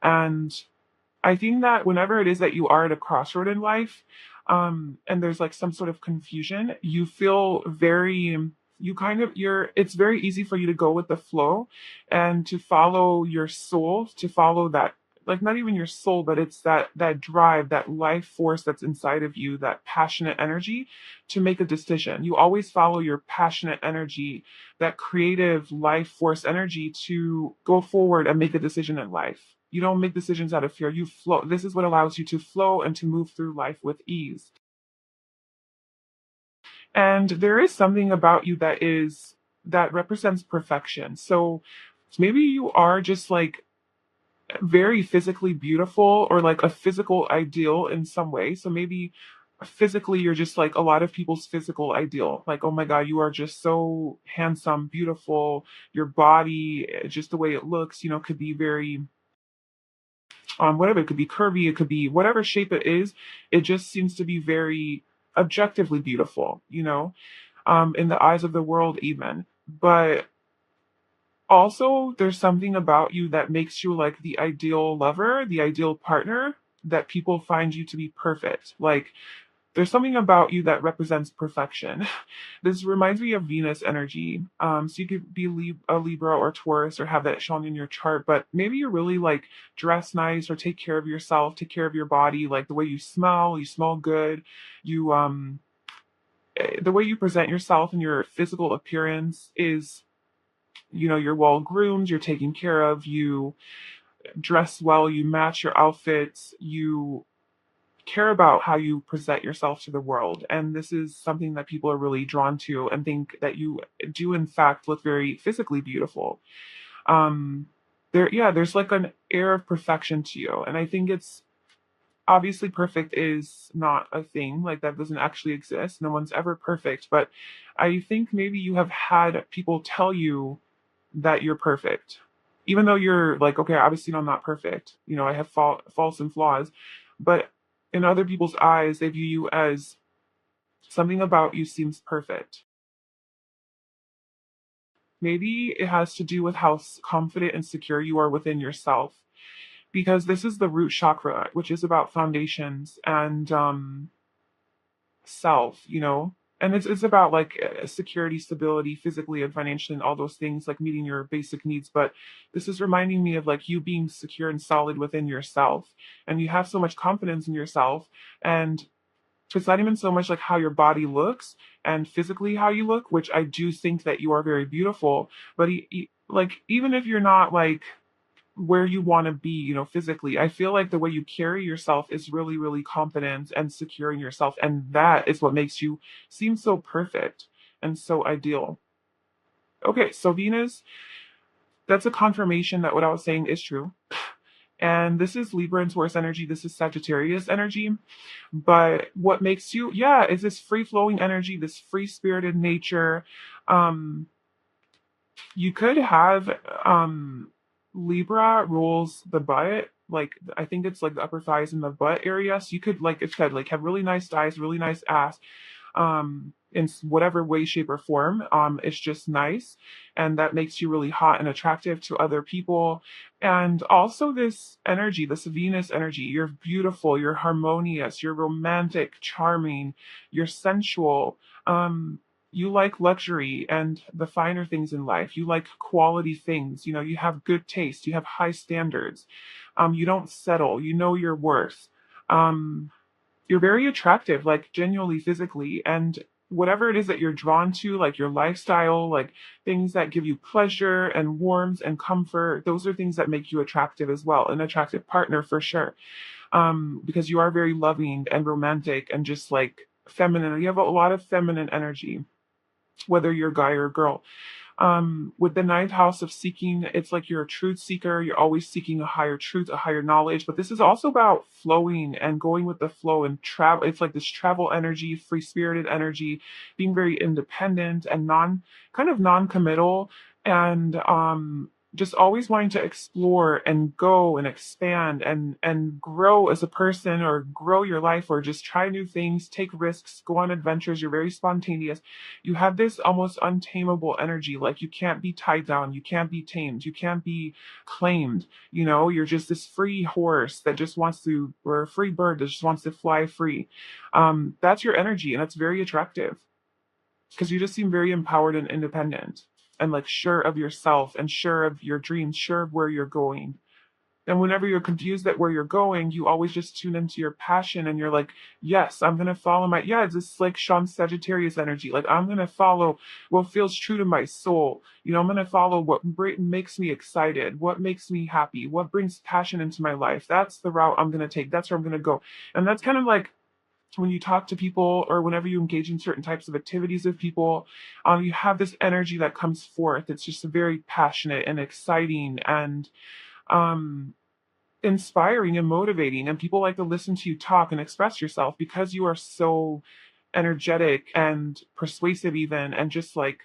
And I think that whenever it is that you are at a crossroad in life, and there's like some sort of confusion, you feel very, it's very easy for you to go with the flow and to follow your soul, to follow that, like not even your soul, but it's that drive, that life force that's inside of you, that passionate energy to make a decision. You always follow your passionate energy, that creative life force energy to go forward and make a decision in life. You don't make decisions out of fear. You flow. This is what allows you to flow and to move through life with ease. And there is something about you that represents perfection. So maybe you are just like very physically beautiful or like a physical ideal in some way. So maybe physically you're just like a lot of people's physical ideal. Like, oh my God, you are just so handsome, beautiful. Your body, just the way it looks, could be very whatever. It could be curvy, it could be whatever shape it is. It just seems to be very objectively beautiful, in the eyes of the world, even. But also, there's something about you that makes you like the ideal lover, the ideal partner, that people find you to be perfect. Like, there's something about you that represents perfection. This reminds me of Venus energy. So you could be a Libra or Taurus or have that shown in your chart, but maybe you're really like dress nice or take care of yourself, take care of your body, like the way you smell good. You the way you present yourself and your physical appearance is, you're well groomed, you're taken care of, you dress well, you match your outfits, you care about how you present yourself to the world. And this is something that people are really drawn to and think that you do in fact look very physically beautiful. Um there's like an air of perfection to you. And I think it's obviously perfect is not a thing, like that doesn't actually exist. No one's ever perfect. But I think maybe you have had people tell you that you're perfect. Even though you're like, okay, obviously I'm not perfect. I have faults and flaws, but in other people's eyes, they view you as something about you seems perfect. Maybe it has to do with how confident and secure you are within yourself, because this is the root chakra, which is about foundations and self, and it's about like security, stability, physically and financially, and all those things, like meeting your basic needs. But this is reminding me of like you being secure and solid within yourself, and you have so much confidence in yourself. And it's not even so much like how your body looks and physically how you look, which I do think that you are very beautiful. But like even if you're not like where you want to be, physically. I feel like the way you carry yourself is really, really confident and secure in yourself. And that is what makes you seem so perfect and so ideal. Okay, so Venus, that's a confirmation that what I was saying is true. And this is Libra and Taurus energy. This is Sagittarius energy. But what makes you, yeah, is this free flowing energy, this free spirited nature. Um, You could have Libra rules the butt. Like I think it's like the upper thighs and the butt area. So you could like it's said like have really nice thighs, really nice ass, in whatever way, shape, or form. It's just nice, and that makes you really hot and attractive to other people. And also this energy, this Venus energy. You're beautiful, you're harmonious, you're romantic, charming, you're sensual. You like luxury and the finer things in life. You like quality things. You have good taste. You have high standards. You don't settle. You know your worth. Um, you're very attractive, like genuinely physically. And whatever it is that you're drawn to, like your lifestyle, like things that give you pleasure and warmth and comfort, those are things that make you attractive as well. An attractive partner for sure. Because you are very loving and romantic and just like feminine. You have a lot of feminine energy, whether you're a guy or a girl. With the ninth house of seeking, it's like you're a truth seeker. You're always seeking a higher truth, a higher knowledge. But this is also about flowing and going with the flow and travel. It's like this travel energy, free spirited energy, being very independent and kind of non committal. And just always wanting to explore and go and expand and grow as a person, or grow your life, or just try new things, take risks, go on adventures. You're very spontaneous. You have this almost untamable energy. Like, you can't be tied down, you can't be tamed, you can't be claimed. You're just this free horse that just wants to, or a free bird that just wants to fly free. That's your energy, and that's very attractive, because you just seem very empowered and independent, and like sure of yourself and sure of your dreams, sure of where you're going. And whenever you're confused at where you're going, you always just tune into your passion, and you're like, yes, I'm going to follow my, yeah, it's this like Sean Sagittarius energy. Like, I'm going to follow what feels true to my soul. I'm going to follow what makes me excited, what makes me happy, what brings passion into my life. That's the route I'm going to take. That's where I'm going to go. And that's kind of like, when you talk to people, or whenever you engage in certain types of activities with people, you have this energy that comes forth. It's just very passionate and exciting, and um, inspiring and motivating. And people like to listen to you talk and express yourself, because you are so energetic and persuasive, even, and just like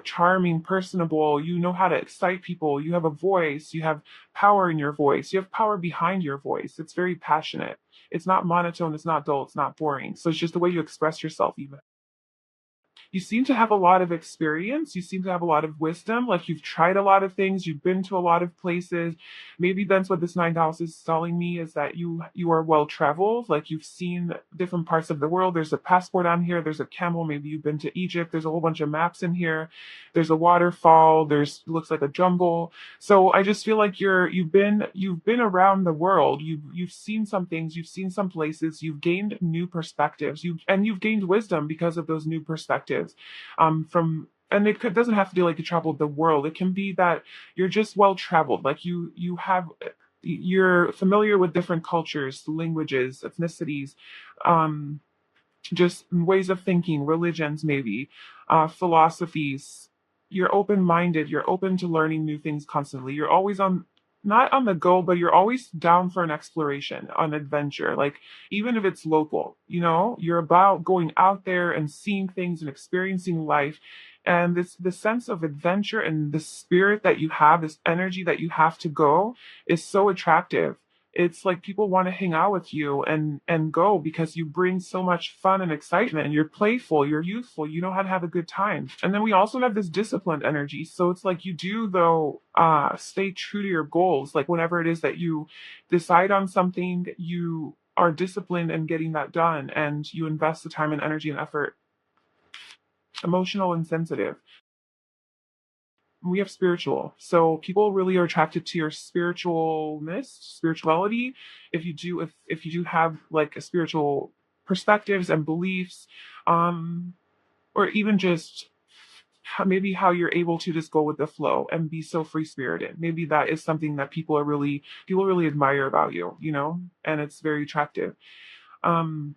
charming, personable. You know how to excite people. You have a voice. You have power in your voice. You have power behind your voice. It's very passionate. It's not monotone. It's not dull. It's not boring. So it's just the way you express yourself, even. You seem to have a lot of experience. You seem to have a lot of wisdom. Like, you've tried a lot of things. You've been to a lot of places. Maybe that's what this ninth house is telling me, is that you are well traveled. Like, you've seen different parts of the world. There's a passport on here. There's a camel. Maybe you've been to Egypt. There's a whole bunch of maps in here. There's a waterfall. There's, looks like a jungle. So I just feel like you've been around the world. You've seen some things. You've seen some places. You've gained new perspectives. You've gained wisdom because of those new perspectives. From and doesn't have to be like you traveled the world. It can be that you're just well traveled. Like, you're familiar with different cultures, languages, ethnicities, um, just ways of thinking, religions, maybe, philosophies. You're open minded. You're open to learning new things constantly. You're always not on the go, but you're always down for an exploration, an adventure. Like, even if it's local, you're about going out there and seeing things and experiencing life. And the sense of adventure and the spirit that you have, this energy that you have to go, is so attractive. It's like people want to hang out with you and go, because you bring so much fun and excitement, and you're playful, you're youthful, you know how to have a good time. And then we also have this disciplined energy. So it's like, you do, though, stay true to your goals. Like, whenever it is that you decide on something, you are disciplined in getting that done, and you invest the time and energy and effort. Emotional and sensitive. We have spiritual. So people really are attracted to your spirituality. If you do have like a spiritual perspectives and beliefs, um, or even just maybe how you're able to just go with the flow and be so free spirited. Maybe that is something that people really admire about you, and it's very attractive. Um,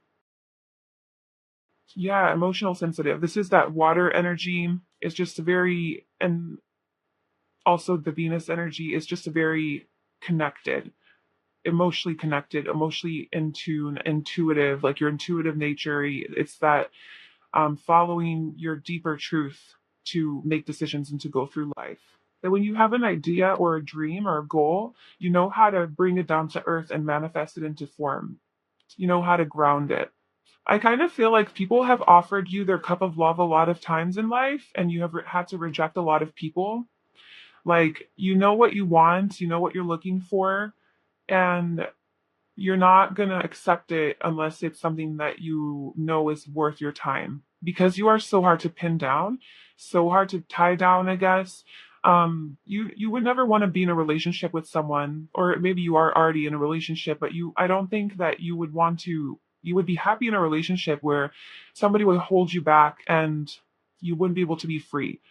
yeah, emotional sensitive. This is that water energy. It's just a very, and also the Venus energy is just a very connected, emotionally in tune, intuitive, like your intuitive nature. It's that, following your deeper truth to make decisions and to go through life. That when you have an idea or a dream or a goal, you know how to bring it down to earth and manifest it into form. You know how to ground it. I kind of feel like people have offered you their cup of love a lot of times in life, and you have had to reject a lot of people. Like, you know what you want, you know what you're looking for, and you're not going to accept it unless it's something that you know is worth your time. Because you are so hard to pin down, so hard to tie down, I guess. You would never want to be in a relationship with someone, or maybe you are already in a relationship, but I don't think that you would be happy in a relationship where somebody would hold you back, and you wouldn't be able to be free,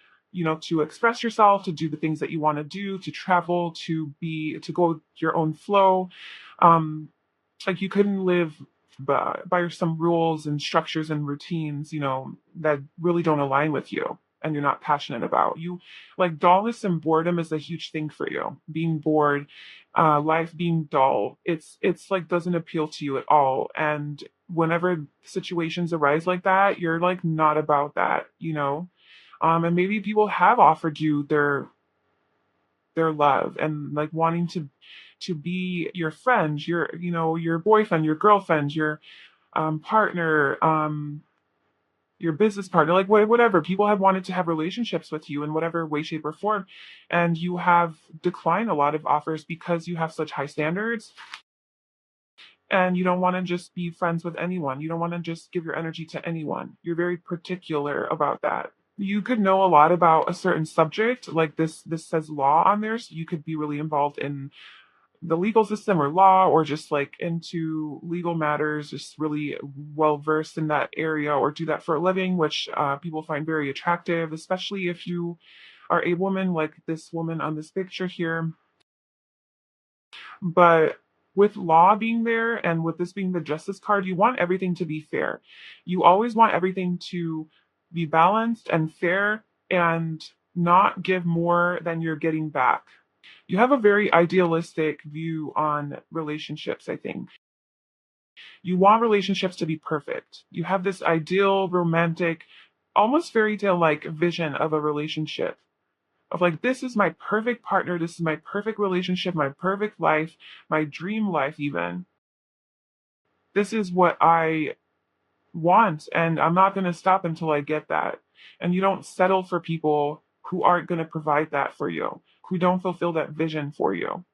to express yourself, to do the things that you want to do, to travel, to go your own flow. Um, like, you couldn't live by some rules and structures and routines, that really don't align with you and you're not passionate about. Like, dullness and boredom is a huge thing for you. Being bored, life being dull, it's like doesn't appeal to you at all. And whenever situations arise like that, you're like not about that. And maybe people have offered you their love and like wanting to be your friend, your boyfriend, your girlfriend, your partner, your business partner, like whatever. People have wanted to have relationships with you in whatever way, shape, or form, and you have declined a lot of offers because you have such high standards and you don't want to just be friends with anyone. You don't want to just give your energy to anyone. You're very particular about that. You could know a lot about a certain subject, like this says law on there, so you could be really involved in the legal system or law, or just like into legal matters, just really well versed in that area, or do that for a living, which people find very attractive, especially if you are a woman like this woman on this picture here. But with law being there and with this being the justice card, you want everything to be fair. You always want everything to be balanced and fair and not give more than you're getting back. You have a very idealistic view on relationships, I think. You want relationships to be perfect. You have this ideal, romantic, almost fairy tale like vision of a relationship. Of like, this is my perfect partner, this is my perfect relationship, my perfect life, my dream life, even. This is what I want, and I'm not going to stop until I get that. And you don't settle for people who aren't going to provide that for you, who don't fulfill that vision for you.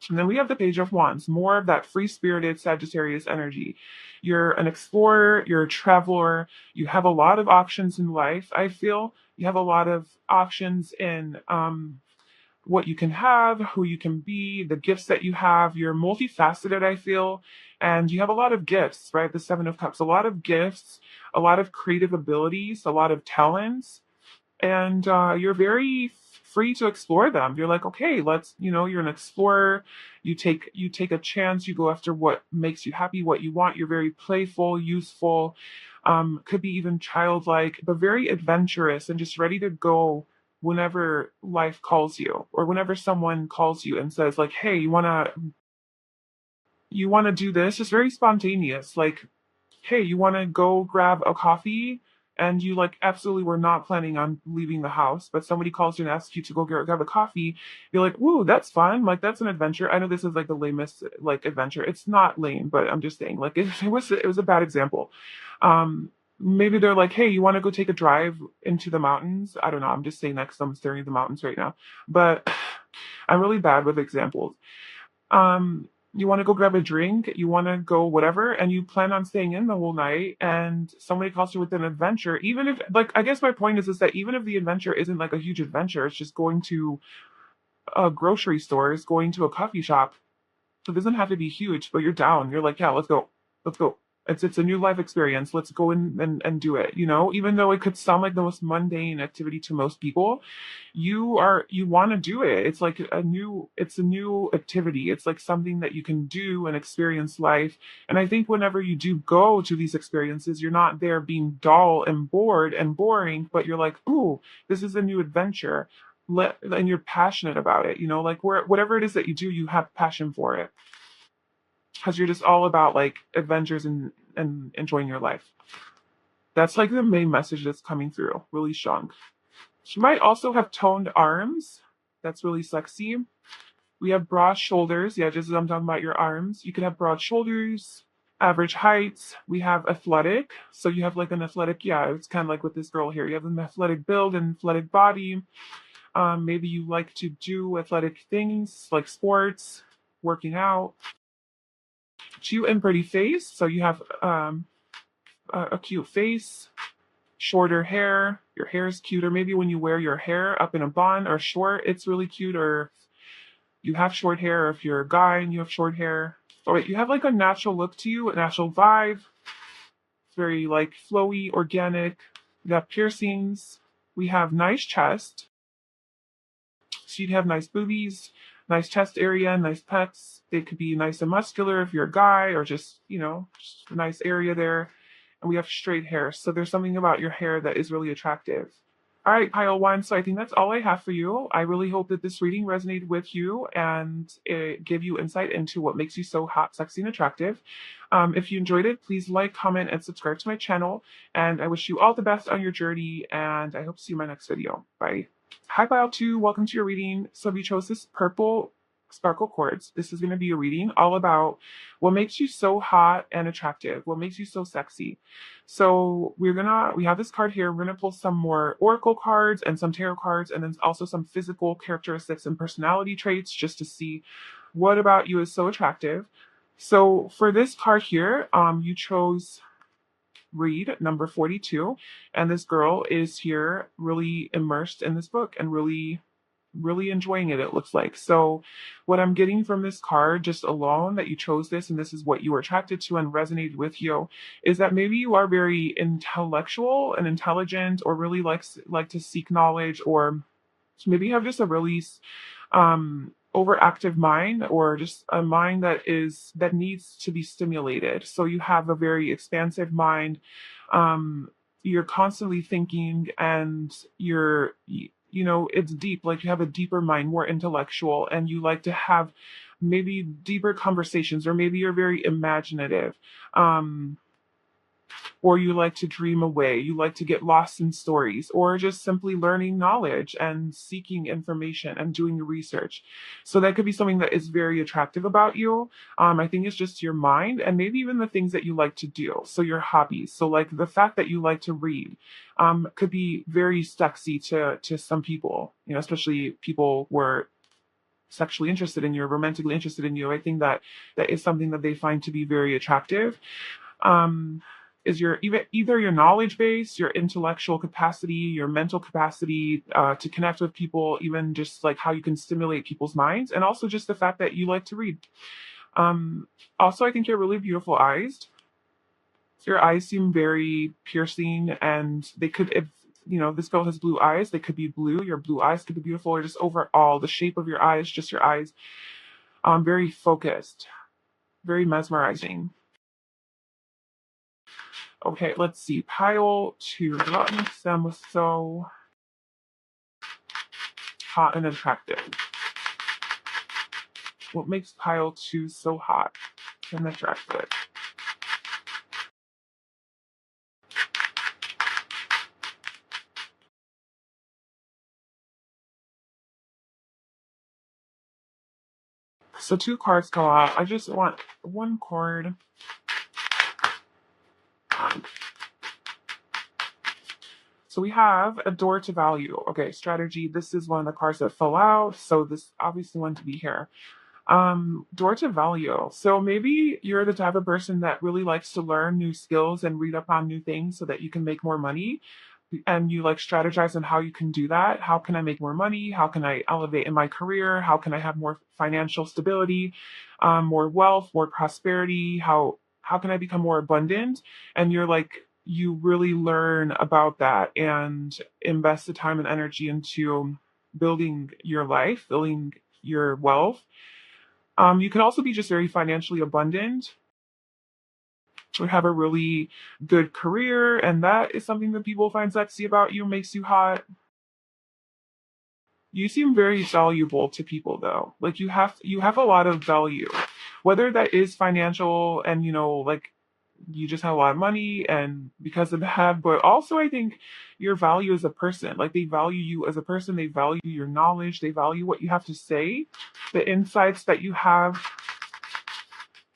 And then we have the Page of Wands, more of that free spirited Sagittarius energy. You're an explorer, you're a traveler, you have a lot of options in life, I feel. You have a lot of options in what you can have, who you can be, the gifts that you have. You're multifaceted, I feel. And you have a lot of gifts, right? The Seven of Cups, a lot of gifts, a lot of creative abilities, a lot of talents, and you're very free to explore them. You're like, okay, you're an explorer. You take a chance. You go after what makes you happy, what you want. You're very playful, useful, could be even childlike, but very adventurous and just ready to go whenever life calls you, or whenever someone calls you and says like, hey, you wanna do this. Just very spontaneous, like, hey, you want to go grab a coffee, and you like absolutely were not planning on leaving the house, but somebody calls you and asks you to go grab a coffee. You're like, woo, that's fun. Like, that's an adventure. I know this is like the lamest like adventure. It's not lame, but I'm just saying, like, it was a bad example. Maybe they're like, hey, you want to go take a drive into the mountains? I don't know. I'm just saying that because I'm staring at the mountains right now. But I'm really bad with examples. You want to go grab a drink, you want to go whatever, and you plan on staying in the whole night, and somebody calls you with an adventure. Even if, like, I guess my point is that even if the adventure isn't like a huge adventure, it's just going to a grocery store, it's going to a coffee shop. It doesn't have to be huge, but you're down. You're like, yeah, let's go. Let's go. It's a new life experience. Let's go in and do it. Even though it could sound like the most mundane activity to most people, you want to do it. It's like a new activity. It's like something that you can do and experience life. And I think whenever you do go to these experiences, you're not there being dull and bored and boring, but you're like, ooh, this is a new adventure. And you're passionate about it. Like whatever it is that you do, you have passion for it because you're just all about like adventures and enjoying your life. That's like the main message that's coming through, really strong. She might also have toned arms. That's really sexy. We have broad shoulders. Yeah, just as I'm talking about your arms. You could have broad shoulders, average height. We have athletic. So you have like an athletic, yeah, it's kind of like with this girl here. You have an athletic build and athletic body. Maybe you like to do athletic things like sports, working out. Cute and pretty face. So you have a cute face, shorter hair. Your hair is cute, or maybe when you wear your hair up in a bun or short, it's really cute. Or you have short hair, or if you're a guy and you have short hair. Or you have like a natural look to you, a natural vibe. It's very like flowy, organic. We have piercings. We have nice chest. So you'd have nice boobies, nice chest area, nice pecs. They could be nice and muscular if you're a guy, or just a nice area there. And we have straight hair. So there's something about your hair that is really attractive. All right, pile one. So I think that's all I have for you. I really hope that this reading resonated with you and it gave you insight into what makes you so hot, sexy, and attractive. If you enjoyed it, please like, comment, and subscribe to my channel. And I wish you all the best on your journey. And I hope to see you in my next video. Bye. Hi, Pile 2. Welcome to your reading. So, if you chose this purple sparkle quartz, this is going to be a reading all about what makes you so hot and attractive, what makes you so sexy. So, we have this card here. We're going to pull some more oracle cards and some tarot cards, and then also some physical characteristics and personality traits just to see what about you is so attractive. So, for this card here, you chose read number 42, and this girl is here really immersed in this book and really enjoying it looks like. So what I'm getting from this card just alone that you chose this and this is what you were attracted to and resonated with you is that maybe you are very intellectual and intelligent or really like to seek knowledge, or maybe you have just a really overactive mind, or just a mind that needs to be stimulated. So you have a very expansive mind. You're constantly thinking, and it's deep. Like, you have a deeper mind, more intellectual, and you like to have maybe deeper conversations, or maybe you're very imaginative. Or you like to dream away, you like to get lost in stories, or just simply learning knowledge and seeking information and doing research. So that could be something that is very attractive about you. I think it's just your mind, and maybe even the things that you like to do. So your hobbies. So like the fact that you like to read could be very sexy to some people, especially people who are sexually interested in you or romantically interested in you. I think that is something that they find to be very attractive. um, is your either your knowledge base, your intellectual capacity, your mental capacity to connect with people, even just like how you can stimulate people's minds, and also just the fact that you like to read. Um, Also, I think you're really beautiful eyes. Your eyes seem very piercing, and they could, if this girl has blue eyes, they could be blue. Your blue eyes could be beautiful, or just overall the shape of your eyes, just your eyes, very focused, very mesmerizing. Okay, let's see. Pile 2. What makes them so hot and attractive? What makes pile 2 so hot and attractive? So 2 cards go out. I just want 1 card. So we have a door to value. Okay, strategy. This is one of the cards that fell out. So this obviously wanted to be here. Door to value. So maybe you're the type of person that really likes to learn new skills and read up on new things so that you can make more money. And you like strategize on how you can do that. How can I make more money? How can I elevate in my career? How can I have more financial stability, more wealth, more prosperity? How can I become more abundant? And you really learn about that and invest the time and energy into building your life, building your wealth. You can also be just very financially abundant, or have a really good career, and that is something that people find sexy about you, makes you hot. You seem very valuable to people, though. Like, you have a lot of value, whether that is financial, and like you just have a lot of money and because of that, but also I think your value as a person. Like, they value you as a person, they value your knowledge, they value what you have to say, the insights that you have.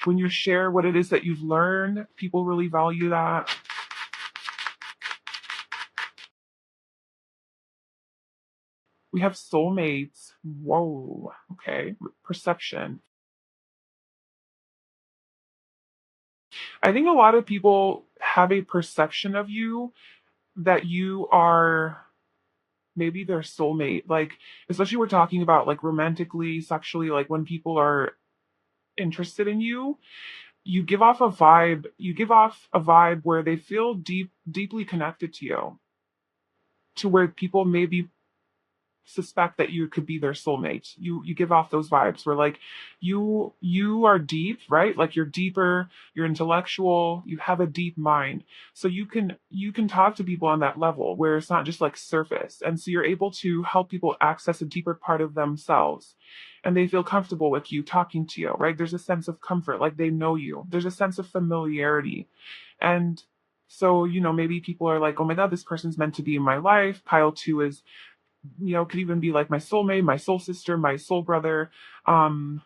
When you share what it is that you've learned, people really value that. We have soulmates. Whoa. Okay. Perception. I think a lot of people have a perception of you that you are maybe their soulmate. Like, especially we're talking about like romantically, sexually, like when people are interested in you, you give off a vibe. You give off a vibe where they feel deeply connected to you, to where people maybe suspect that you could be their soulmate. You give off those vibes where like you are deep, right? Like, you're deeper, you're intellectual, you have a deep mind. So you can talk to people on that level where it's not just like surface. And so you're able to help people access a deeper part of themselves. And they feel comfortable with you talking to you, right? There's a sense of comfort, like they know you. There's a sense of familiarity. And so, maybe people are like, oh my God, this person's meant to be in my life. Pile 2 is Could even be like my soulmate, my soul sister, my soul brother. Um,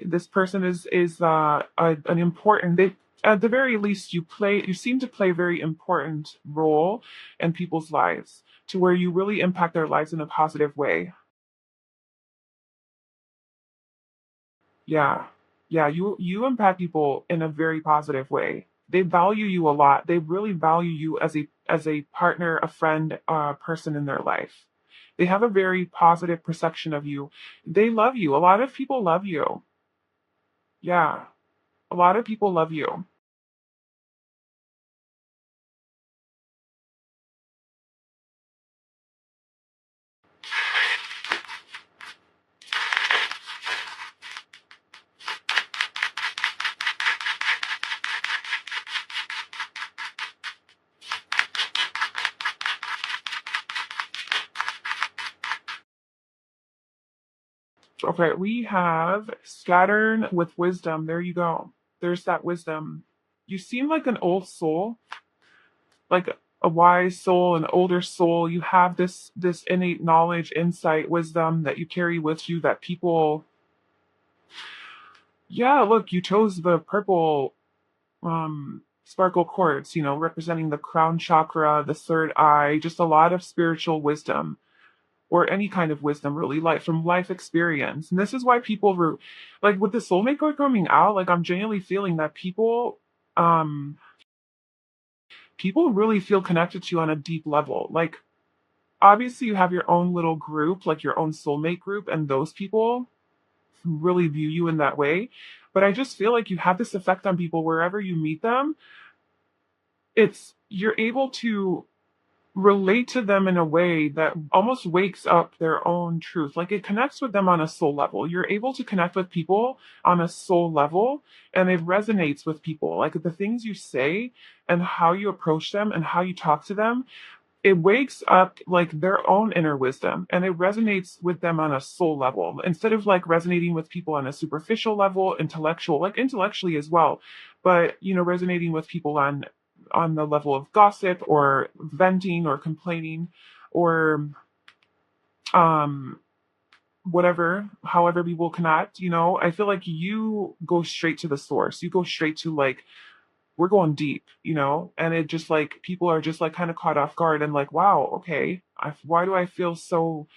this person is an important. They, at the very least, you seem to play a very important role in people's lives to where you really impact their lives in a positive way. Yeah. Yeah, you impact people in a very positive way. They value you a lot. They really value you as a partner, a friend, person in their life. They have a very positive perception of you. They love you. A lot of people love you. Yeah, a lot of people love you. Okay, we have Saturn with wisdom. There you go. There's that wisdom. You seem like an old soul, like a wise soul, an older soul. You have this innate knowledge, insight, wisdom that you carry with you that people. Yeah, look, you chose the purple sparkle quartz, representing the crown chakra, the third eye, just a lot of spiritual wisdom or any kind of wisdom really, like from life experience. And this is why people were like with the soulmate card coming out, like I'm genuinely feeling that um people really feel connected to you on a deep level. Like obviously you have your own little group, like your own soulmate group, and those people really view you in that way. But I just feel like you have this effect on people wherever you meet them. It's you're able to relate to them in a way that almost wakes up their own truth. Like it connects with them on a soul level. You're able to connect with people on a soul level and it resonates with people. Like the things you say and how you approach them and how you talk to them, it wakes up like their own inner wisdom and it resonates with them on a soul level instead of like resonating with people on a superficial level, intellectual, like intellectually as well, but resonating with people on the level of gossip or venting or complaining or um whatever, however people connect. I feel like you go straight to the source. You go straight to like we're going deep, and it just like people are just like kind of caught off guard and like, wow, okay, why do I feel so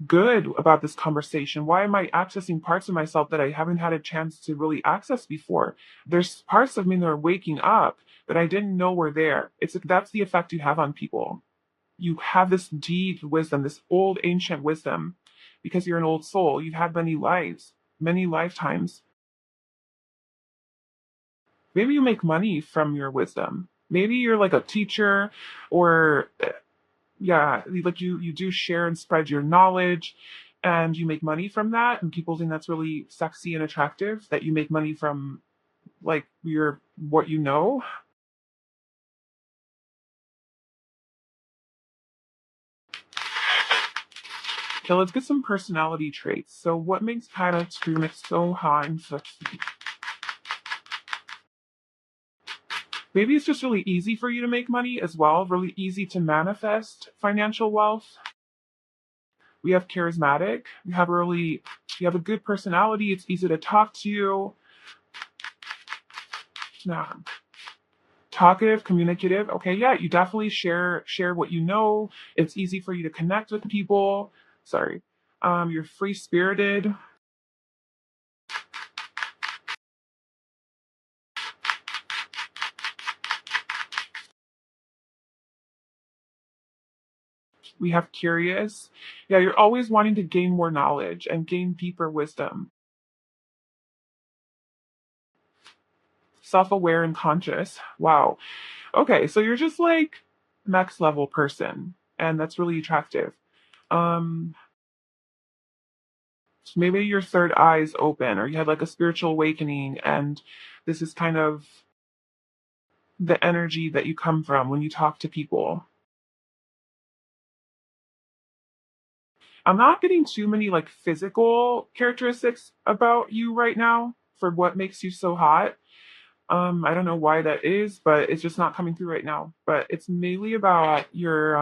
good about this conversation? Why am I accessing parts of myself that I haven't had a chance to really access before? There's parts of me that are waking up that I didn't know were there. It's like that's the effect you have on people. You have this deep wisdom, this old ancient wisdom, because you're an old soul. You've had many lives, many lifetimes. Maybe you make money from your wisdom. Maybe you're like a teacher or yeah, like you do share and spread your knowledge and you make money from that and people think that's really sexy and attractive that you make money from like your what you know. Okay, let's get some personality traits. So what makes Hannah Truman so hot and sexy? Maybe it's just really easy for you to make money as well, really easy to manifest financial wealth. We have charismatic. You have a good personality. It's easy to talk to you. Yeah. Talkative, communicative. Okay, yeah, you definitely share what you know. It's easy for you to connect with people. Sorry. You're free spirited. We have curious. Yeah, you're always wanting to gain more knowledge and gain deeper wisdom. Self-aware and conscious. Wow. Okay, so you're just like next level person, and that's really attractive. Um, maybe your third eye is open, or you had like a spiritual awakening, and this is kind of the energy that you come from when you talk to people. I'm not getting too many like physical characteristics about you right now for what makes you so hot. I don't know why that is, but it's just not coming through right now. But it's mainly about your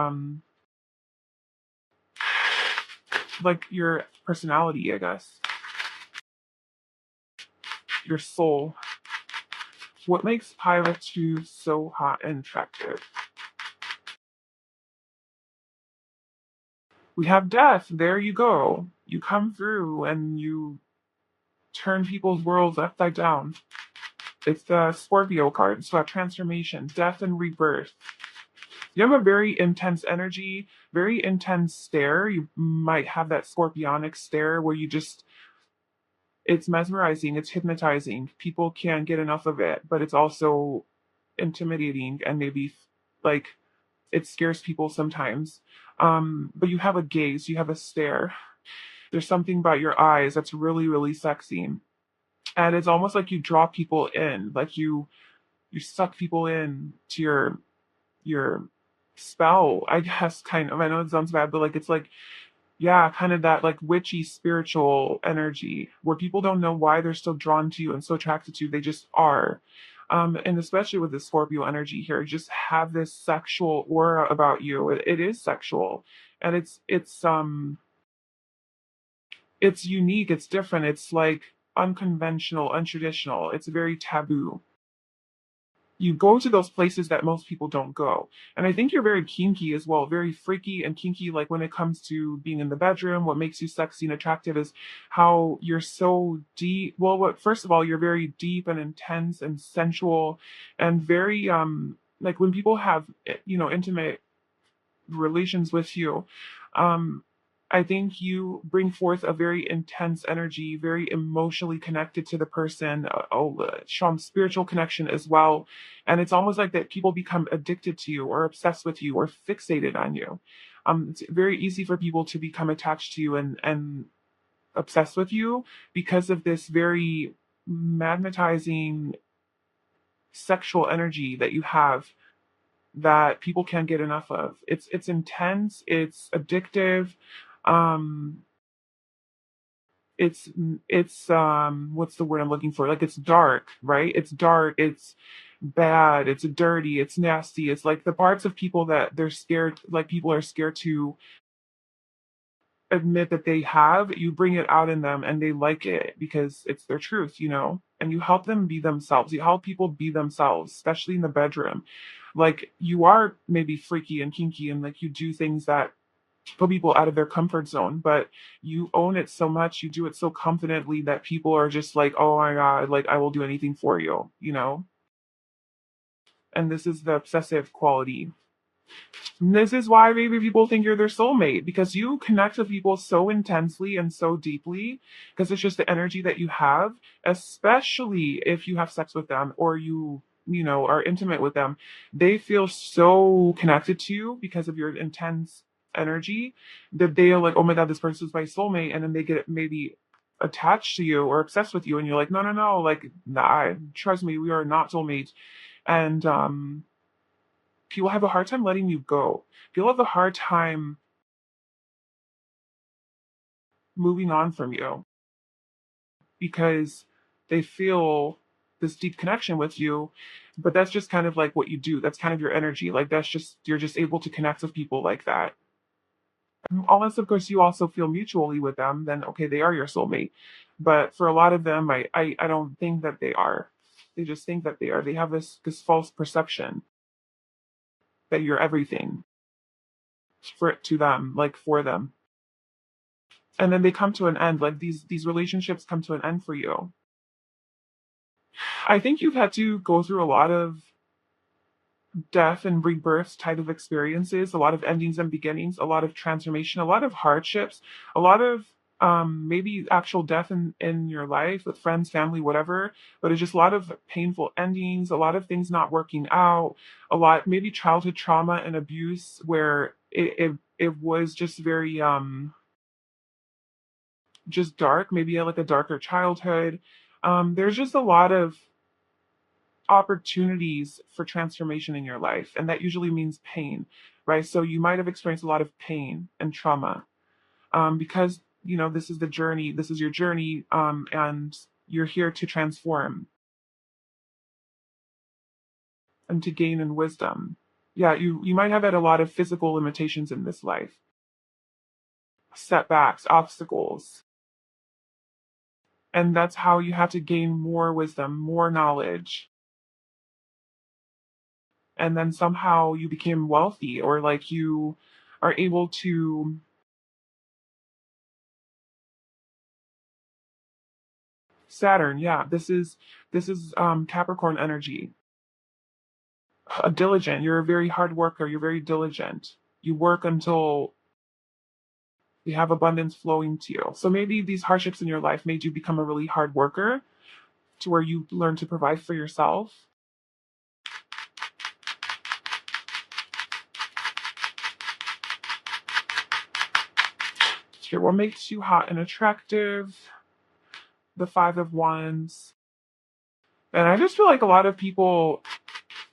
like your personality, I guess, your soul. What makes Pilot 2 so hot and attractive? We have death. There you go. You come through and you turn people's worlds upside down. It's the Scorpio card, so that transformation, death and rebirth. You have a very intense energy, very intense stare. You might have that scorpionic stare where you just, it's mesmerizing, it's hypnotizing. People can't get enough of it, but it's also intimidating and maybe like it scares people sometimes. But you have a gaze, you have a stare. There's something about your eyes that's really, really sexy. And it's almost like you draw people in, like you suck people in to your spell, I guess, kind of. I know it sounds bad, but like it's like, yeah, kind of that like witchy spiritual energy where people don't know why they're still drawn to you and so attracted to you. They just are. And especially with the Scorpio energy here, you just have this sexual aura about you. It is sexual. And it's unique, it's different, it's like unconventional, untraditional, it's very taboo. You go to those places that most people don't go. And I think you're very kinky as well, very freaky and kinky. Like when it comes to being in the bedroom, what makes you sexy and attractive is how you're so deep. Well, first of all, you're very deep and intense and sensual and very, like when people have, intimate relations with you, um, I think you bring forth a very intense energy, very emotionally connected to the person, some spiritual connection as well. And it's almost like that people become addicted to you or obsessed with you or fixated on you. It's very easy for people to become attached to you and obsessed with you because of this very magnetizing sexual energy that you have that people can't get enough of. It's intense, it's addictive, um, it's what's the word I'm looking for? Like it's dark, right? It's dark, it's bad, it's dirty, it's nasty. It's like the parts of people that they're scared, like people are scared to admit that they have, you bring it out in them and they like it because it's their truth. And you help them be themselves. You help people be themselves, especially in the bedroom. Like you are maybe freaky and kinky and like you do things that put people out of their comfort zone, but you own it so much, you do it so confidently that people are just like, oh my God, like I will do anything for you. And this is the obsessive quality. This is why maybe people think you're their soulmate because you connect with people so intensely and so deeply because it's just the energy that you have, especially if you have sex with them or you are intimate with them. They feel so connected to you because of your intense energy that they are like, oh my God, this person's my soulmate. And then they get maybe attached to you or obsessed with you. And you're like, no, no, no, like, nah, trust me, we are not soulmates. And, people have a hard time letting you go. People have a hard time moving on from you because they feel this deep connection with you. But that's just kind of like what you do. That's kind of your energy. Like that's just, you're just able to connect with people like that. Unless, of course, you also feel mutually with them, then okay, they are your soulmate. But for a lot of them, I don't think that they are. They just think that they are. They have this false perception that you're everything to them, like for them. And then they come to an end, like these relationships come to an end for you. I think you've had to go through a lot of death and rebirth type of experiences, a lot of endings and beginnings, a lot of transformation, a lot of hardships, a lot of maybe actual death in your life with friends, family, whatever, but it's just a lot of painful endings, a lot of things not working out, a lot maybe childhood trauma and abuse where it was just very just dark, maybe like a darker childhood. There's just a lot of opportunities for transformation in your life, and that usually means pain, right? So you might have experienced a lot of pain and trauma because this is the journey, this is your journey, and you're here to transform and to gain in wisdom. Yeah, you might have had a lot of physical limitations in this life. setbacks, obstacles. And that's how you have to gain more wisdom, more knowledge. And then somehow you became wealthy, or like you are able to. Saturn, yeah, this is Capricorn energy. A diligent, you're a very hard worker, you're very diligent. You work until you have abundance flowing to you. So maybe these hardships in your life made you become a really hard worker to where you learn to provide for yourself. Here, what makes you hot and attractive? The Five of Wands. And I just feel like a lot of people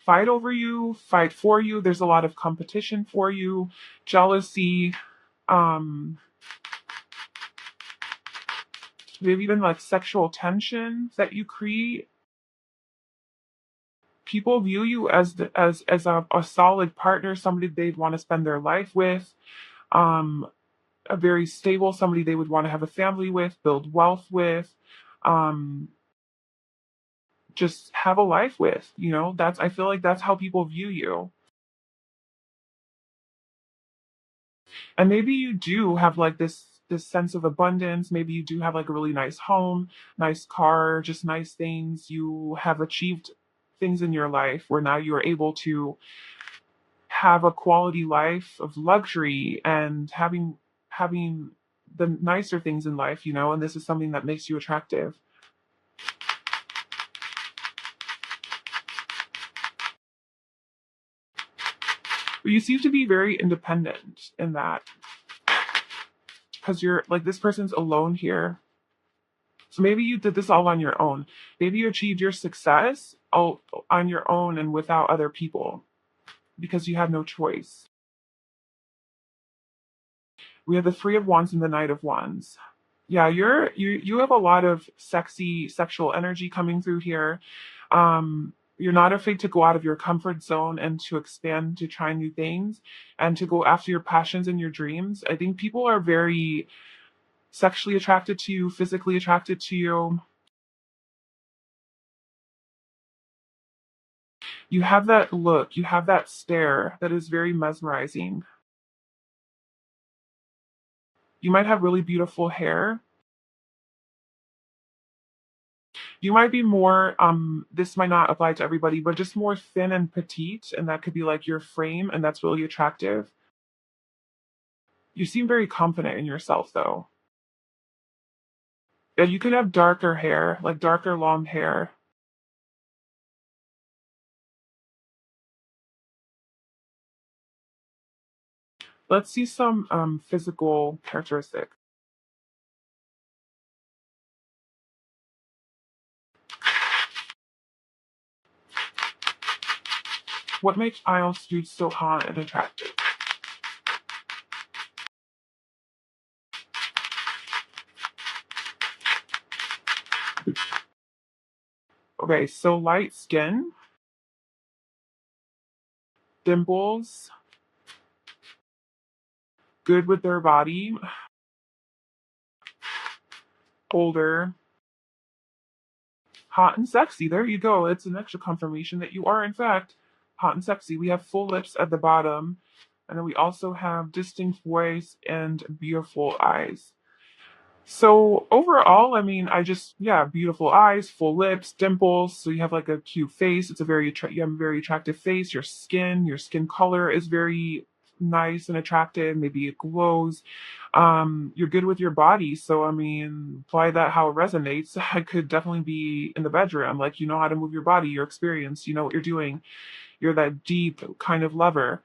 fight over you, fight for you. There's a lot of competition for you, jealousy, um, maybe even like sexual tension that you create. People view you as a solid partner, somebody they'd want to spend their life with, um, a very stable, somebody they would want to have a family with, build wealth with, um, just have a life with. That's I feel like that's how people view you. And maybe you do have like this sense of abundance. Maybe you do have like a really nice home, nice car, just nice things. You have achieved things in your life where now you are able to have a quality life of luxury and having the nicer things in life, and this is something that makes you attractive. But you seem to be very independent in that because you're like this person's alone here. So maybe you did this all on your own. Maybe you achieved your success all on your own and without other people because you had no choice. We have the Three of Wands and the Knight of Wands. Yeah, you have a lot of sexy sexual energy coming through here. You're not afraid to go out of your comfort zone and to expand, to try new things, and to go after your passions and your dreams. I think people are very sexually attracted to you, physically attracted to you. You have that look, you have that stare that is very mesmerizing. You might have really beautiful hair. You might be more, this might not apply to everybody, but just more thin and petite, and that could be like your frame, and that's really attractive. You seem very confident in yourself, though. And you can have darker hair, like darker long hair. Let's see some physical characteristics. What makes Isle Street so hot and attractive? Okay, so light skin, dimples, good with their body, older, hot and sexy. There you go. It's an extra confirmation that you are, in fact, hot and sexy. We have full lips at the bottom, and then we also have distinct voice and beautiful eyes. So overall, I mean, yeah, beautiful eyes, full lips, dimples. So you have like a cute face. It's a you have a very attractive face. Your skin color is very nice and attractive. Maybe it glows. You're good with your body. So I mean, apply that how it resonates. I could definitely be in the bedroom. Like you know how to move your body. You're experienced. You know what you're doing. You're that deep kind of lover.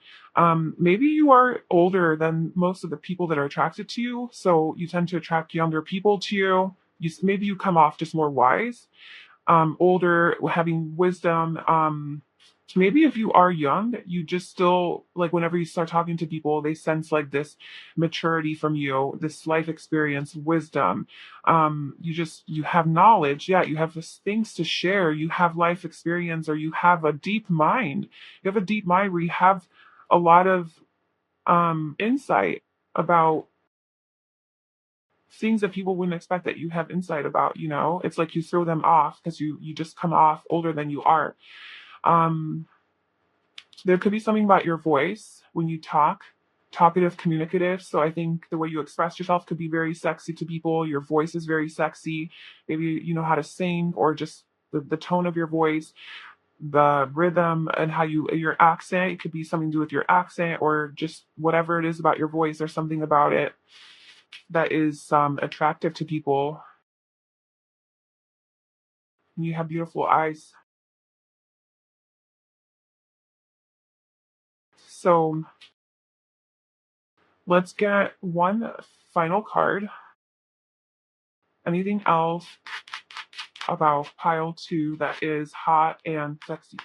Maybe you are older than most of the people that are attracted to you, so you tend to attract younger people to you. Maybe you come off just more wise, older, having wisdom. Maybe if you are young, you just still like whenever you start talking to people, they sense like this maturity from you, this life experience, wisdom. You have knowledge, yeah, you have things to share, you have life experience, or you have a deep mind. You have a deep mind where you have a lot of insight about things that people wouldn't expect that you have insight about, you know? It's like you throw them off because you just come off older than you are. Um, there could be something about your voice when you talk, talkative, communicative. So I think the way you express yourself could be very sexy to people. Your voice is very sexy. Maybe you know how to sing, or just the tone of your voice, the rhythm, and how your accent. It could be something to do with your accent, or just whatever it is about your voice. There's something about it that is attractive to people. You have beautiful eyes. So let's get one final card. Anything else about pile two that is hot and sexy?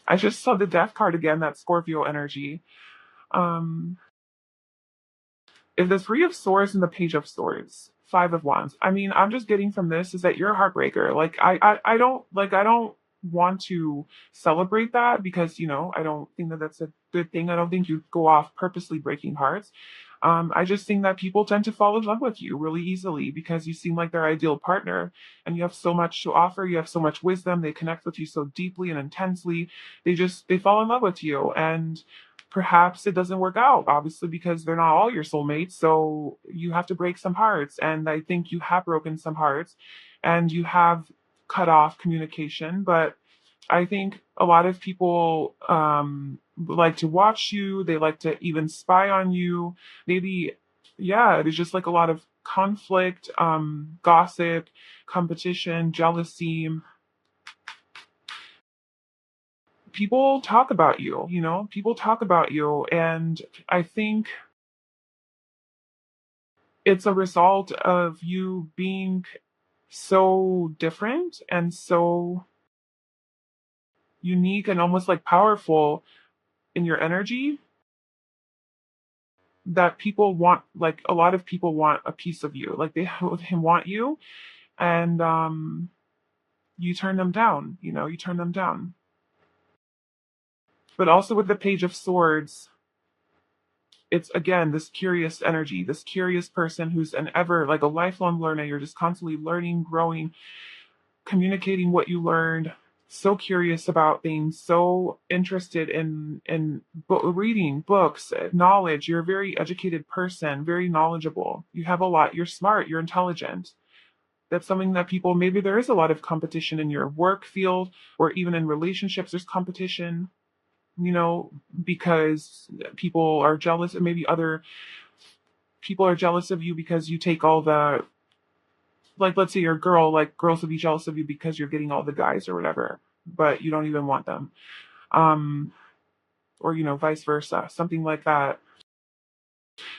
I just saw the death card again, that Scorpio energy. Um, if the Three of Swords and the Page of Swords, Five of Wands. I mean, I'm just getting from this is that you're a heartbreaker. Like I don't want to celebrate that because I don't think that that's a good thing. I don't think you go off purposely breaking hearts. I just think that people tend to fall in love with you really easily because you seem like their ideal partner and you have so much to offer. You have so much wisdom. They connect with you so deeply and intensely. They fall in love with you, and perhaps it doesn't work out, obviously, because they're not all your soulmates. So you have to break some hearts. And I think you have broken some hearts and you have cut off communication. But I think a lot of people like to watch you, they like to even spy on you. Maybe, yeah, there's just like a lot of conflict, gossip, competition, jealousy. People talk about you, people talk about you. And I think it's a result of you being so different and so unique and almost like powerful in your energy that people want, like a lot of people want a piece of you, like they want you. And you turn them down, you turn them down. But also with the Page of Swords, it's again this curious energy, this curious person who's an ever like a lifelong learner. You're just constantly learning, growing, communicating what you learned, so curious about things, so interested in reading books, knowledge. You're a very educated person, very knowledgeable. You have a lot. You're smart. You're intelligent. That's something that people, maybe there is a lot of competition in your work field or even in relationships. There's competition, you know, because people are jealous, and maybe other people are jealous of you because you take all the, like, let's say you're a girl, like girls would be jealous of you because you're getting all the guys or whatever, but you don't even want them. Um, or, vice versa, something like that.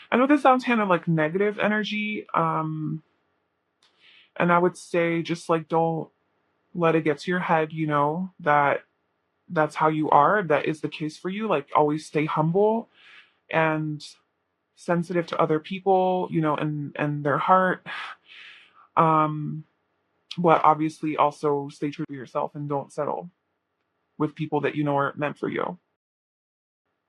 I know this sounds kind of like negative energy. And I would say just like don't let it get to your head, that that's how you are. That is the case for you. Like always stay humble and sensitive to other people, and their heart. Um, but obviously also stay true to yourself and don't settle with people that you know aren't meant for you.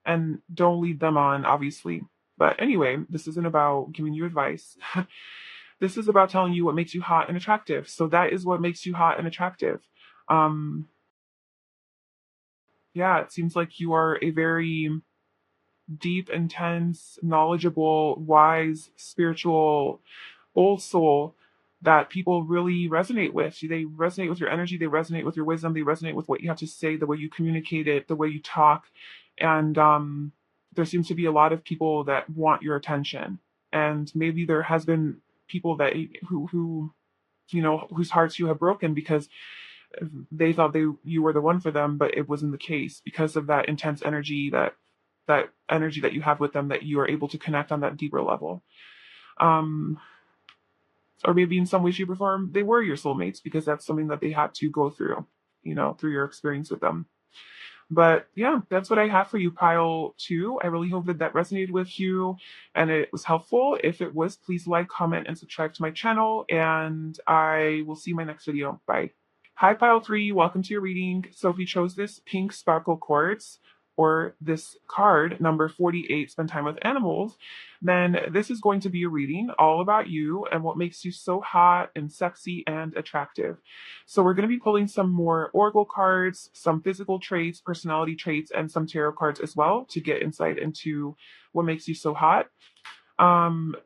And don't lead them on, obviously. But anyway, this isn't about giving you advice. This is about telling you what makes you hot and attractive. So that is what makes you hot and attractive. Um, yeah, it seems like you are a very deep, intense, knowledgeable, wise, spiritual, old soul that people really resonate with. They resonate with your energy, they resonate with your wisdom, they resonate with what you have to say, the way you communicate it, the way you talk. And there seems to be a lot of people that want your attention. And maybe there has been people that who whose hearts you have broken because they thought you were the one for them, but it wasn't the case because of that intense energy, that energy that you have with them, that you are able to connect on that deeper level. Um, or maybe in some way, shape, or form, they were your soulmates because that's something that they had to go through, through your experience with them. But yeah, that's what I have for you, pile two. I really hope that that resonated with you and it was helpful. If it was, please like, comment, and subscribe to my channel. And I will see you in my next video. Bye. Hi, Pile 3. Welcome to your reading. So, if you chose this pink sparkle quartz or this card, number 48, spend time with animals, then this is going to be a reading all about you and what makes you so hot and sexy and attractive. So, we're going to be pulling some more oracle cards, some physical traits, personality traits, and some tarot cards as well to get insight into what makes you so hot.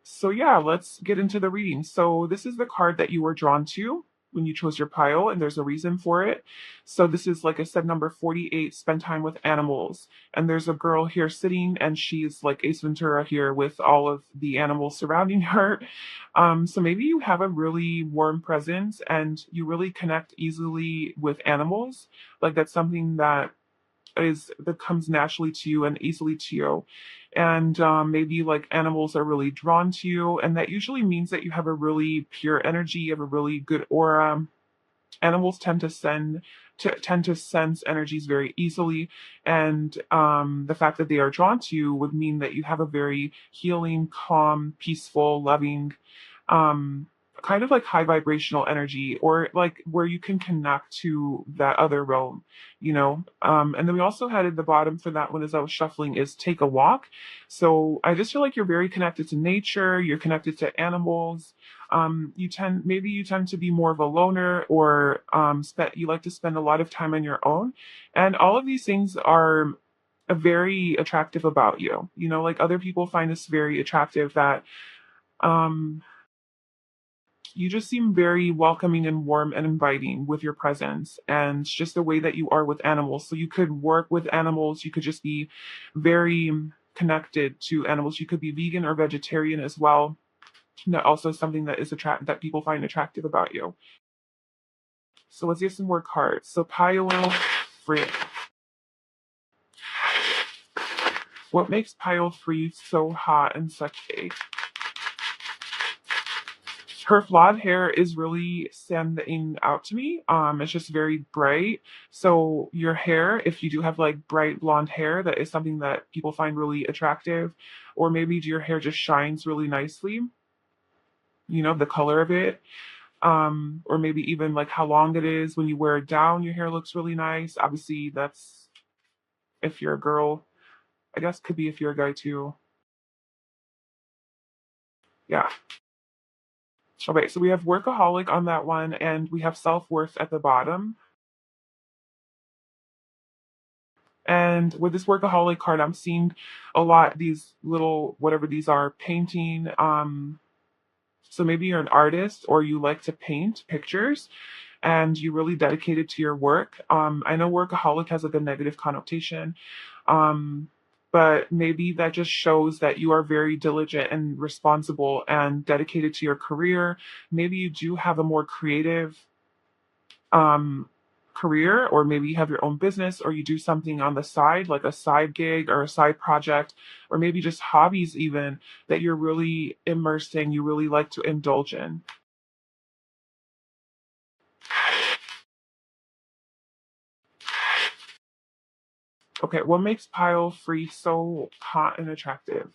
So yeah, let's get into the reading. So this is the card that you were drawn to when you chose your pile, and there's a reason for it. So this is, like I said, number 48, spend time with animals. And there's a girl here sitting, and she's like Ace Ventura here with all of the animals surrounding her. So maybe you have a really warm presence and you really connect easily with animals. Like that's something that comes naturally to you and easily to you. And maybe like animals are really drawn to you, and that usually means that you have a really pure energy, you have a really good aura. Animals tend to sense energies very easily, and the fact that they are drawn to you would mean that you have a very healing, calm, peaceful, loving, um, kind of like high vibrational energy, or like where you can connect to that other realm, you know. And then we also had at the bottom for that one as I was shuffling is take a walk. So I just feel like you're very connected to nature, you're connected to animals. You tend to be more of a loner, or you like to spend a lot of time on your own, and all of these things are very attractive about you. You know, like other people find this very attractive, that um you just seem very welcoming and warm and inviting with your presence, and just the way that you are with animals. So you could work with animals, you could just be very connected to animals. You could be vegan or vegetarian as well. That also is something that people find attractive about you. So let's get some more cards. So pile free. What makes pile free so hot and sexy? Her blonde hair is really standing out to me. It's just very bright. So your hair, if you do have like bright blonde hair, that is something that people find really attractive. Or maybe your hair just shines really nicely, you know, the color of it. Or maybe even like how long it is. When you wear it down, your hair looks really nice. Obviously, that's if you're a girl. I guess could be if you're a guy too. Yeah. Okay, so we have workaholic on that one, and we have self-worth at the bottom. And with this workaholic card, I'm seeing a lot these little whatever these are painting. So maybe you're an artist or you like to paint pictures and you really dedicated to your work. I know workaholic has like a negative connotation, um, but maybe that just shows that you are very diligent and responsible and dedicated to your career. Maybe you do have a more creative um, career, or maybe you have your own business, or you do something on the side, like a side gig or a side project, or maybe just hobbies, even that you're really immersed in, you really like to indulge in. Okay, what makes pile free so hot and attractive?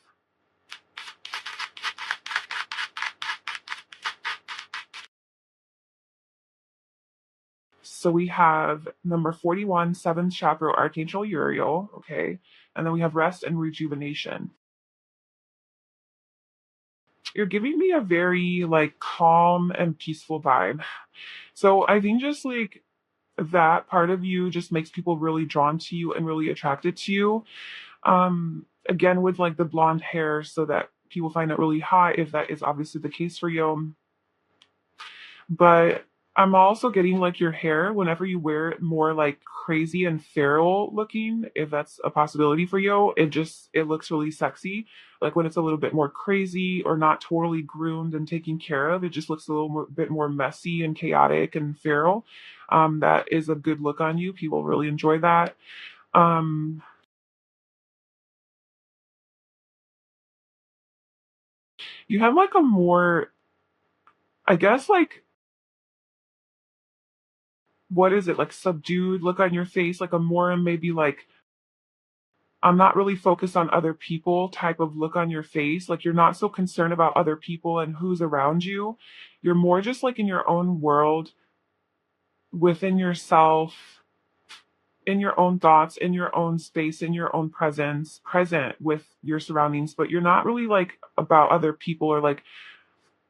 So we have number 41, seventh chakra, Archangel Uriel. Okay. And then we have rest and rejuvenation. You're giving me a very like calm and peaceful vibe. So I think just like that part of you just makes people really drawn to you and really attracted to you. Again, with like the blonde hair, so that people find it really hot, if that is obviously the case for you. But I'm also getting like your hair, whenever you wear it more like crazy and feral looking, if that's a possibility for you, it looks really sexy. Like when it's a little bit more crazy or not totally groomed and taken care of, it just looks a bit more messy and chaotic and feral. That is a good look on you. People really enjoy that. Um, you have like a more, I guess, like, what is it, like subdued look on your face, like a more maybe like I'm not really focused on other people type of look on your face. Like you're not so concerned about other people and who's around you. You're more just like in your own world, within yourself, in your own thoughts, in your own space, in your own presence, present with your surroundings, but you're not really like about other people or like,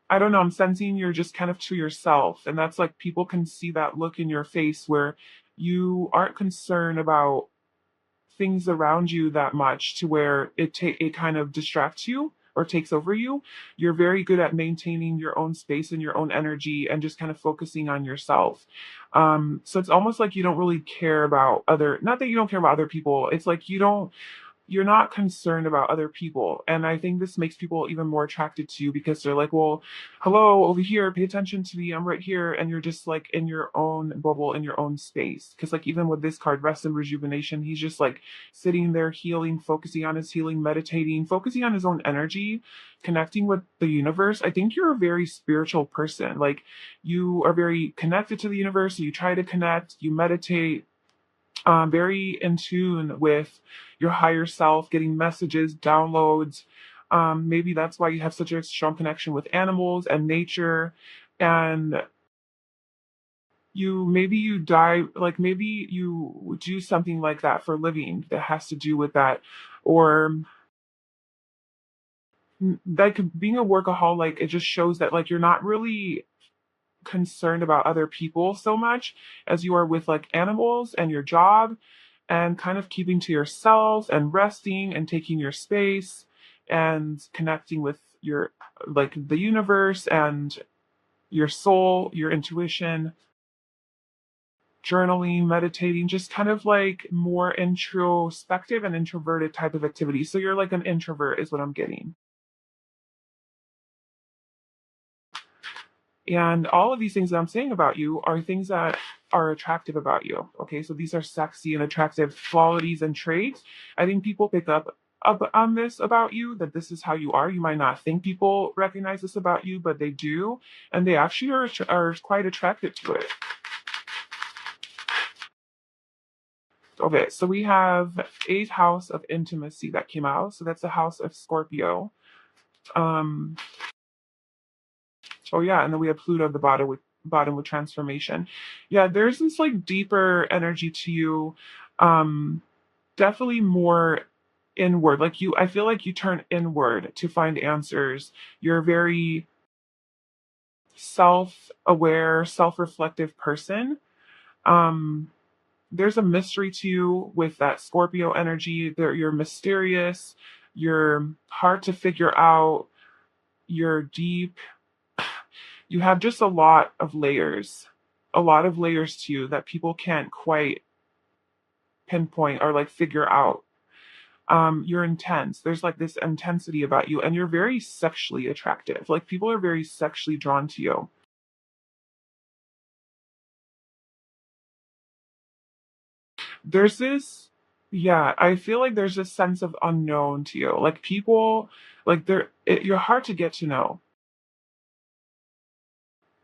I don't know, I'm sensing you're just kind of to yourself. And that's like people can see that look in your face where you aren't concerned about things around you that much to where it kind of distracts you or takes over you. You're very good at maintaining your own space and your own energy and just kind of focusing on yourself. So it's almost like you don't really care about other, not that you don't care about other people. It's like you're not concerned about other people. And I think this makes people even more attracted to you because they're like, well, hello, over here, pay attention to me. I'm right here. And you're just like in your own bubble, in your own space. Because, like, even with this card, rest and rejuvenation, he's just like sitting there healing, focusing on his healing, meditating, focusing on his own energy, connecting with the universe. I think you're a very spiritual person. Like, you are very connected to the universe. You try to connect, you meditate, very in tune with your higher self, getting messages, downloads. Maybe that's why you have such a strong connection with animals and nature. And maybe you die, like maybe you do something like that for a living that has to do with that. Or like being a workaholic, it just shows that like you're not really concerned about other people so much as you are with like animals and your job, and kind of keeping to yourself and resting and taking your space and connecting with your like the universe and your soul, your intuition, journaling, meditating, just kind of like more introspective and introverted type of activity. So you're like an introvert is what I'm getting. And all of these things that I'm saying about you are things that are attractive about you. Okay, so these are sexy and attractive qualities and traits. I think people pick up on this about you, that this is how you are. You might not think people recognize this about you, but they do, and they actually are quite attracted to it. Okay, so we have eighth house of intimacy that came out. So that's the house of Scorpio. Um, Oh yeah, and then we have Pluto at the bottom with transformation. Yeah, there's this like deeper energy to you. Um, Definitely more inward. Like you, I feel like you turn inward to find answers. You're a very self-aware, self-reflective person. Um, there's a mystery to you with that Scorpio energy. You're mysterious. You're hard to figure out. You're deep. You have just a lot of layers to you that people can't quite pinpoint or like figure out. You're intense. There's like this intensity about you, and you're very sexually attractive. Like people are very sexually drawn to you. There's this, yeah, I feel like there's this sense of unknown to you. Like people, like you're hard to get to know.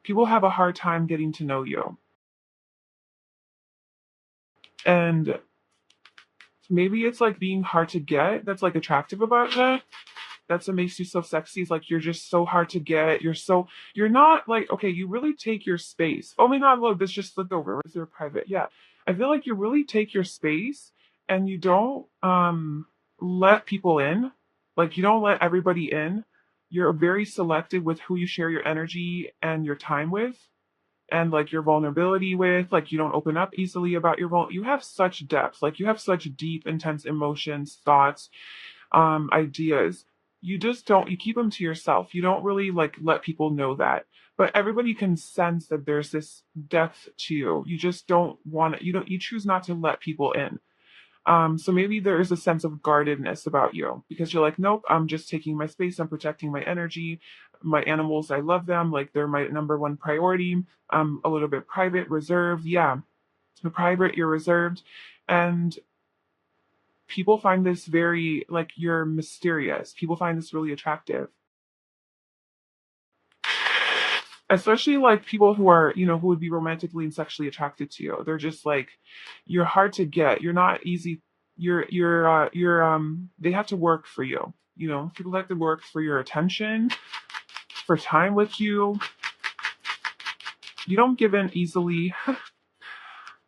People have a hard time getting to know you. And maybe it's like being hard to get that's like attractive about that. That's what makes you so sexy. Is like you're just so hard to get. You're not like, okay, you really take your space. Oh my god, look, this just slipped over. Is there private? Yeah. I feel like you really take your space and you don't let people in. Like you don't let everybody in. You're very selective with who you share your energy and your time with, and like your vulnerability with. Like you don't open up easily about you have such depth. Like you have such deep intense emotions, thoughts, ideas. You just don't, you keep them to yourself. You don't really like let people know that, but everybody can sense that there's this depth to you. You just don't want to, you choose not to let people in. So maybe there is a sense of guardedness about you because you're like, nope, I'm just taking my space, I'm protecting my energy, my animals, I love them, like they're my number one priority. I'm a little bit private, reserved. Yeah, you're private, you're reserved, and people find this very, like, you're mysterious. People find this really attractive. Especially like people who are, who would be romantically and sexually attracted to you. They're just like, you're hard to get. You're not easy. They have to work for you. People have to work for your attention, for time with you. You don't give in easily.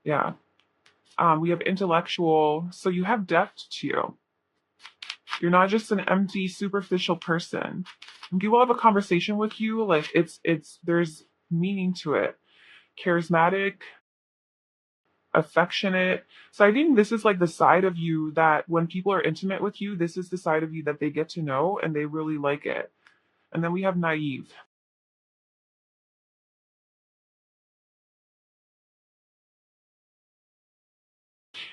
Yeah. We have intellectual, so you have depth to you. You're not just an empty, superficial person. When people have a conversation with you, like there's meaning to it. Charismatic, affectionate. So I think this is like the side of you that when people are intimate with you, this is the side of you that they get to know and they really like it. And then we have naive.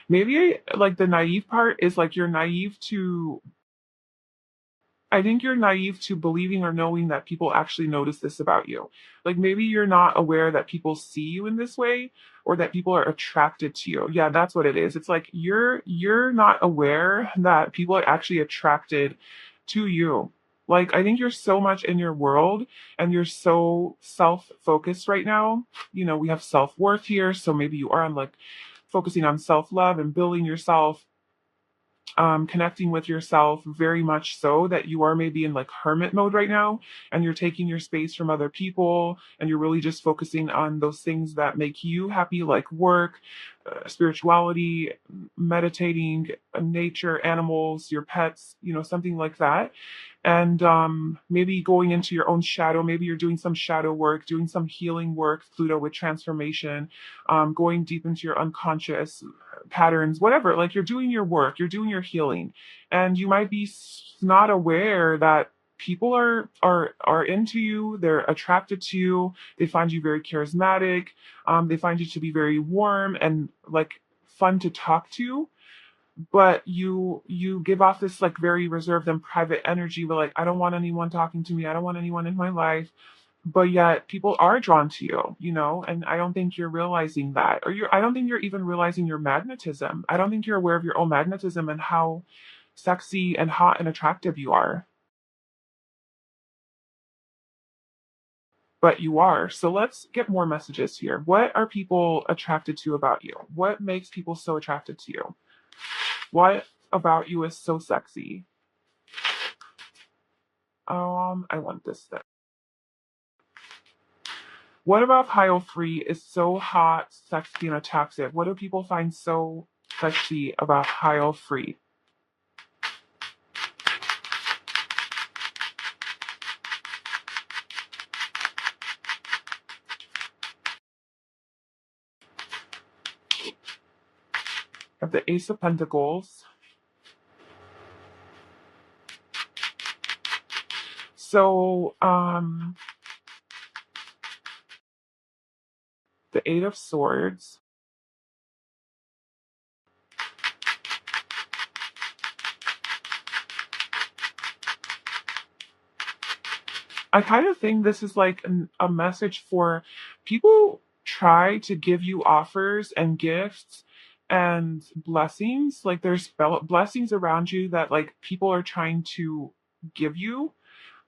Maybe like the naive part is like you're naive to I think you're naive to believing or knowing that people actually notice this about you. Like maybe you're not aware that people see you in this way or that people are attracted to you. Yeah, that's what it is. It's like you're not aware that people are actually attracted to you. Like I think you're so much in your world and you're so self-focused right now. You know, we have self-worth here, so maybe you are on like focusing on self-love and building yourself connecting with yourself very much so that you are maybe in like hermit mode right now and you're taking your space from other people and you're really just focusing on those things that make you happy, like work, spirituality, meditating, nature, animals, your pets, you know, something like that. And maybe going into your own shadow. Maybe you're doing some shadow work, doing some healing work, Pluto with transformation, going deep into your unconscious patterns, whatever. Like you're doing your work, you're doing your healing, and you might be not aware that people are into you, they're attracted to you, they find you very charismatic, they find you to be very warm and like fun to talk to, but you give off this like very reserved and private energy, but like I don't want anyone talking to me, I don't want anyone in my life, but yet people are drawn to you, you know, and I don't think you're realizing that, or I don't think you're even realizing your magnetism. I don't think you're aware of your own magnetism and how sexy and hot and attractive you are, but you are. So let's get more messages here. What are people attracted to about you? What makes people so attracted to you? What about you is so sexy? I want this thing. What about pile three is so hot, sexy, and attractive? What do people find so sexy about pile three? Of the Ace of Pentacles. So, the Eight of Swords. I kind of think this is like a message for people try to give you offers and gifts and blessings. Like there's blessings around you that like people are trying to give you,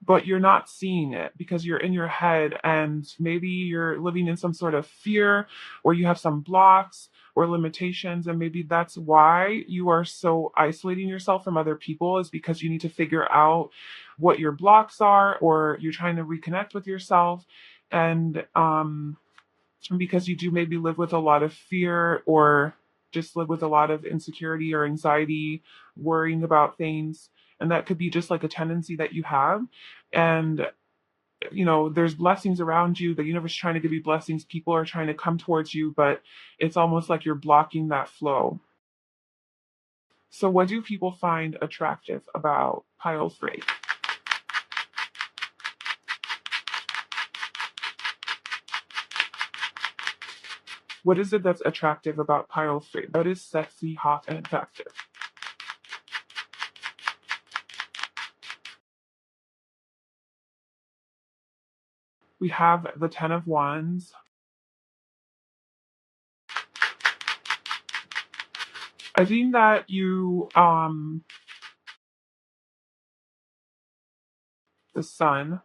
but you're not seeing it because you're in your head and maybe you're living in some sort of fear or you have some blocks or limitations, and maybe that's why you are so isolating yourself from other people, is because you need to figure out what your blocks are, or you're trying to reconnect with yourself. And because you do maybe live with a lot of fear or just live with a lot of insecurity or anxiety, worrying about things. And that could be just like a tendency that you have. And, you know, there's blessings around you. The universe is trying to give you blessings. People are trying to come towards you, but it's almost like you're blocking that flow. So, what do people find attractive about pile three? What is it that's attractive about pile three? What is sexy, hot, and attractive? We have the Ten of Wands. I think that you, the Sun.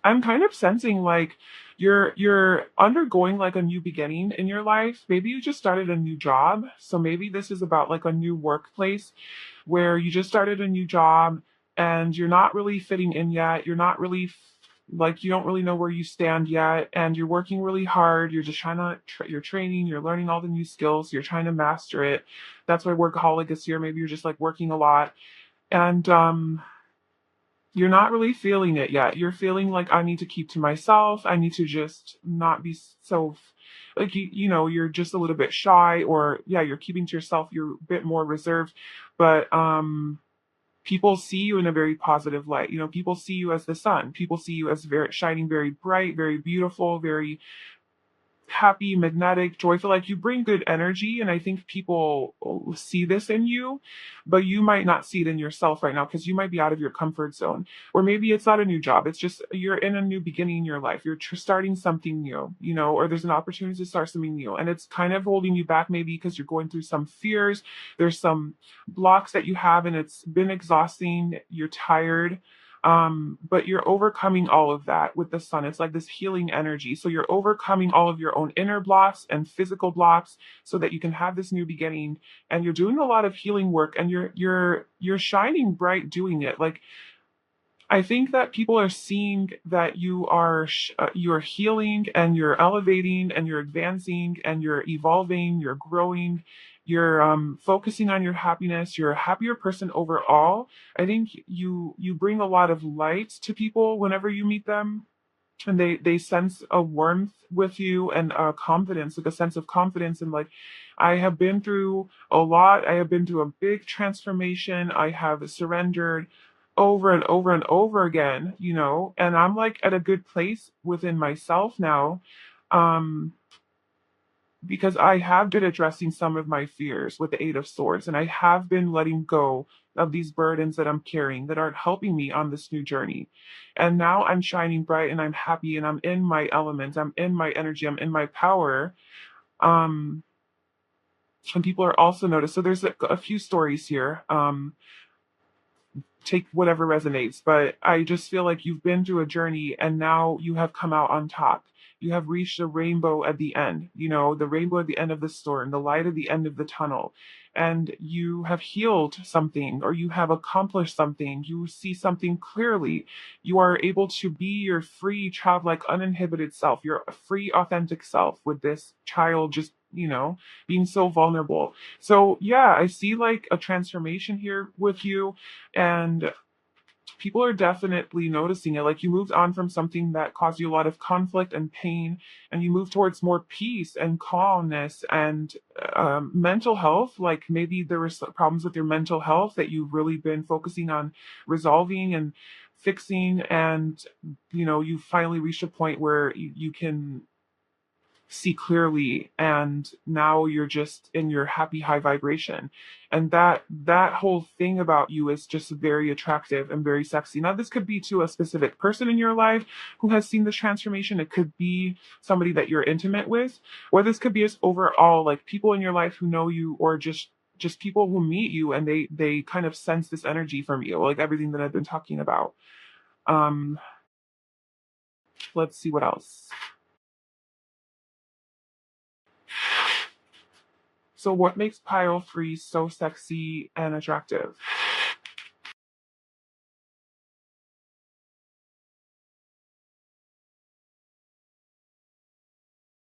I'm kind of sensing like you're undergoing like a new beginning in your life. Maybe you just started a new job. So maybe this is about like a new workplace where you just started a new job and you're not really fitting in yet. You're not really like, you don't really know where you stand yet, and you're working really hard. You're just trying to you're training, you're learning all the new skills, you're trying to master it. That's why workaholic is here. Maybe you're just like working a lot, and you're not really feeling it yet. You're feeling like, I need to keep to myself. I need to just not be so, like, you're just a little bit shy, or yeah, you're keeping to yourself. You're a bit more reserved, but people see you in a very positive light. People see you as the sun. People see you as very shining, very bright, very beautiful, very happy, magnetic, joyful. Like, you bring good energy, and I think people see this in you, but you might not see it in yourself right now because you might be out of your comfort zone. Or maybe it's not a new job, it's just you're in a new beginning in your life. You're starting something new, or there's an opportunity to start something new, and it's kind of holding you back, maybe because you're going through some fears. There's some blocks that you have, and it's been exhausting. You're tired, but you're overcoming all of that with the sun. It's like this healing energy. So you're overcoming all of your own inner blocks and physical blocks so that you can have this new beginning. And you're doing a lot of healing work, and you're shining bright doing it. Like, I think that people are seeing that you're healing, and you're elevating, and you're advancing, and you're evolving, you're growing, you're focusing on your happiness. You're a happier person overall. I think you bring a lot of light to people whenever you meet them, and they sense a warmth with you, and a confidence, like a sense of confidence. And like, I have been through a lot. I have been through a big transformation. I have surrendered over and over and over again, and I'm like at a good place within myself now. um because I have been addressing some of my fears with the Eight of Swords, and I have been letting go of these burdens that I'm carrying that aren't helping me on this new journey. And now I'm shining bright, and I'm happy, and I'm in my element. I'm in my energy. I'm in my power. Um, and people are also noticed. So there's a few stories here. Take whatever resonates, but I just feel like you've been through a journey, and now you have come out on top. You have reached a rainbow at the end, the rainbow at the end of the storm, the light at the end of the tunnel. And you have healed something, or you have accomplished something. You see something clearly. You are able to be your free, childlike, uninhibited self, your free, authentic self, with this child just, being so vulnerable. So, yeah, I see like a transformation here with you, and people are definitely noticing it. Like, you moved on from something that caused you a lot of conflict and pain, and you move towards more peace and calmness and mental health. Like, maybe there were some problems with your mental health that you've really been focusing on resolving and fixing, and you finally reached a point where you can see clearly, and now you're just in your happy high vibration. And that whole thing about you is just very attractive and very sexy. Now, this could be to a specific person in your life who has seen this transformation. It could be somebody that you're intimate with, or this could be just overall, like, people in your life who know you, or just people who meet you, and they kind of sense this energy from you, like everything that I've been talking about. um let's see what else. So what makes pile freeze so sexy and attractive?